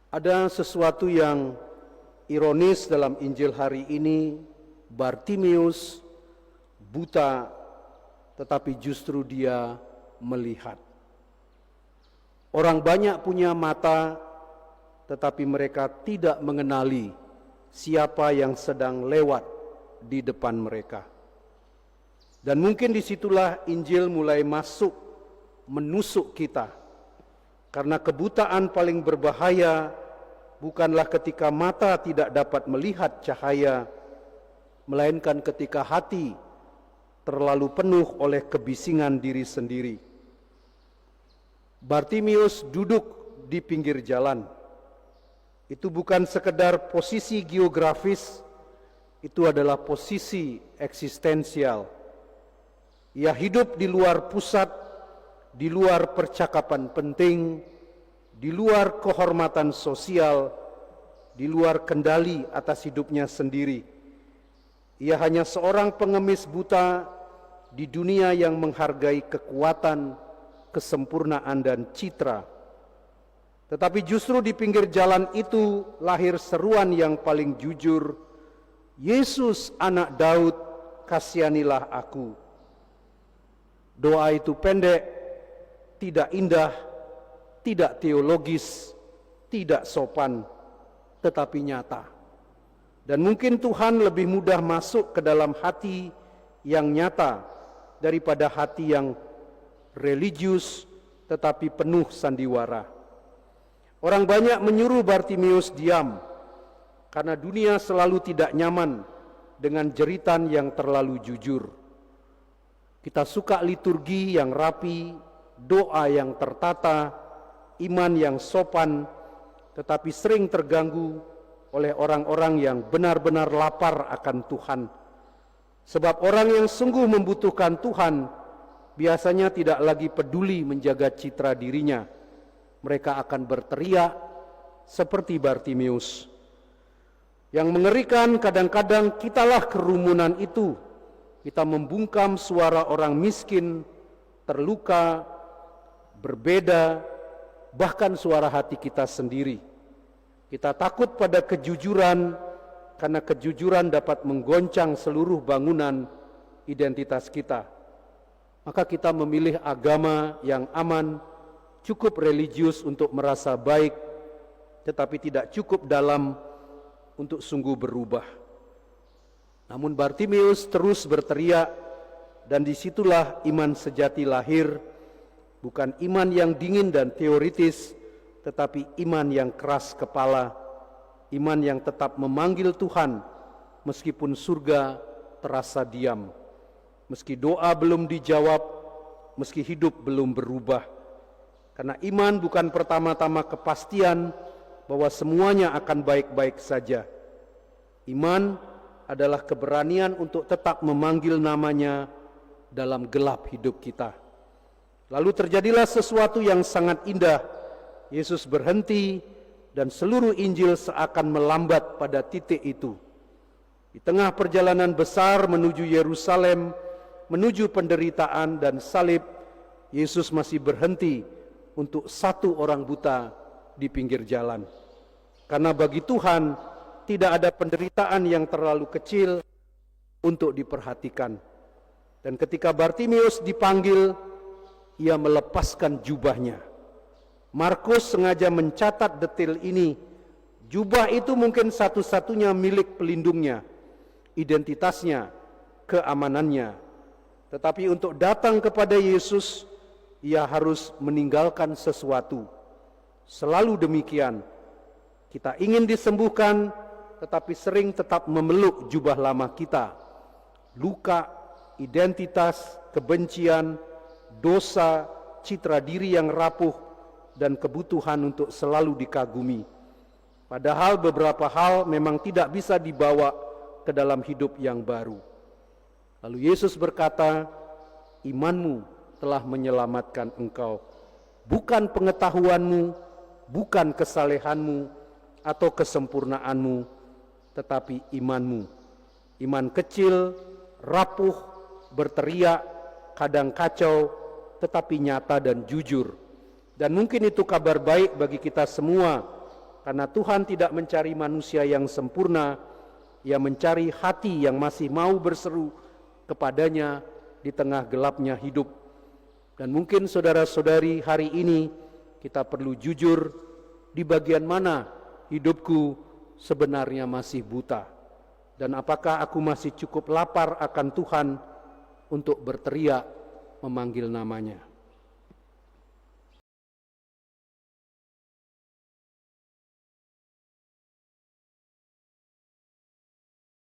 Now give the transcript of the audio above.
Ada sesuatu yang ironis dalam Injil hari ini. Bartimeus buta, tetapi justru dia melihat. Orang banyak punya mata, tetapi mereka tidak mengenali siapa yang sedang lewat di depan mereka. Dan mungkin disitulah Injil mulai menusuk kita. Karena kebutaan paling berbahaya bukanlah ketika mata tidak dapat melihat cahaya, melainkan ketika hati terlalu penuh oleh kebisingan diri sendiri. Bartimeus duduk di pinggir jalan. Itu bukan sekedar posisi geografis, itu adalah posisi eksistensial. Ia hidup di luar pusat, di luar percakapan penting, di luar kehormatan sosial, di luar kendali atas hidupnya sendiri. Ia hanya seorang pengemis buta di dunia yang menghargai kekuatan, kesempurnaan dan citra. Tetapi justru di pinggir jalan itu lahir seruan yang paling jujur, Yesus anak Daud, kasihanilah aku. Doa itu pendek, tidak indah, tidak teologis, tidak sopan, tetapi nyata. Dan mungkin Tuhan lebih mudah masuk ke dalam hati yang nyata daripada hati yang religius tetapi penuh sandiwara. Orang banyak menyuruh Bartimeus diam karena dunia selalu tidak nyaman dengan jeritan yang terlalu jujur. Kita suka liturgi yang rapi, doa yang tertata, iman yang sopan, tetapi sering terganggu oleh orang-orang yang benar-benar lapar akan Tuhan. Sebab orang yang sungguh membutuhkan Tuhan biasanya tidak lagi peduli menjaga citra dirinya. Mereka akan berteriak seperti Bartimeus. Yang mengerikan, kadang-kadang kitalah kerumunan itu. Kita membungkam suara orang miskin, terluka, berbeda, bahkan suara hati kita sendiri. Kita takut pada kejujuran, karena kejujuran dapat menggoncang seluruh bangunan identitas kita. Maka kita memilih agama yang aman, cukup religius untuk merasa baik, tetapi tidak cukup dalam untuk sungguh berubah. Namun Bartimeus terus berteriak, dan disitulah iman sejati lahir, bukan iman yang dingin dan teoritis, tetapi iman yang keras kepala, iman yang tetap memanggil Tuhan meskipun surga terasa diam, meski doa belum dijawab, meski hidup belum berubah. Karena iman bukan pertama-tama kepastian bahwa semuanya akan baik-baik saja. Iman adalah keberanian untuk tetap memanggil namanya dalam gelap hidup kita. Lalu terjadilah sesuatu yang sangat indah. Yesus berhenti dan seluruh Injil seakan melambat pada titik itu. Di tengah perjalanan besar menuju Yerusalem, menuju penderitaan dan salib, Yesus masih berhenti untuk satu orang buta di pinggir jalan. Karena bagi Tuhan tidak ada penderitaan yang terlalu kecil untuk diperhatikan. Dan ketika Bartimeus dipanggil, ia melepaskan jubahnya. Markus sengaja mencatat detail ini. Jubah itu mungkin satu-satunya milik pelindungnya, identitasnya, keamanannya. Tetapi untuk datang kepada Yesus, ia harus meninggalkan sesuatu. Selalu demikian. Kita ingin disembuhkan, tetapi sering tetap memeluk jubah lama kita. Luka, identitas, kebencian, dosa, citra diri yang rapuh, dan kebutuhan untuk selalu dikagumi. Padahal beberapa hal memang tidak bisa dibawa ke dalam hidup yang baru. Lalu Yesus berkata, imanmu telah menyelamatkan engkau. Bukan pengetahuanmu, bukan kesalehanmu atau kesempurnaanmu, tetapi imanmu. Iman kecil, rapuh, berteriak, kadang kacau, tetapi nyata dan jujur. Dan mungkin itu kabar baik bagi kita semua, Karena Tuhan tidak mencari manusia yang sempurna, Ia mencari hati yang masih mau berseru kepadanya di tengah gelapnya hidup. Dan mungkin saudara-saudari hari ini kita perlu jujur di bagian mana hidupku sebenarnya masih buta. Dan apakah aku masih cukup lapar akan Tuhan untuk berteriak memanggil namanya.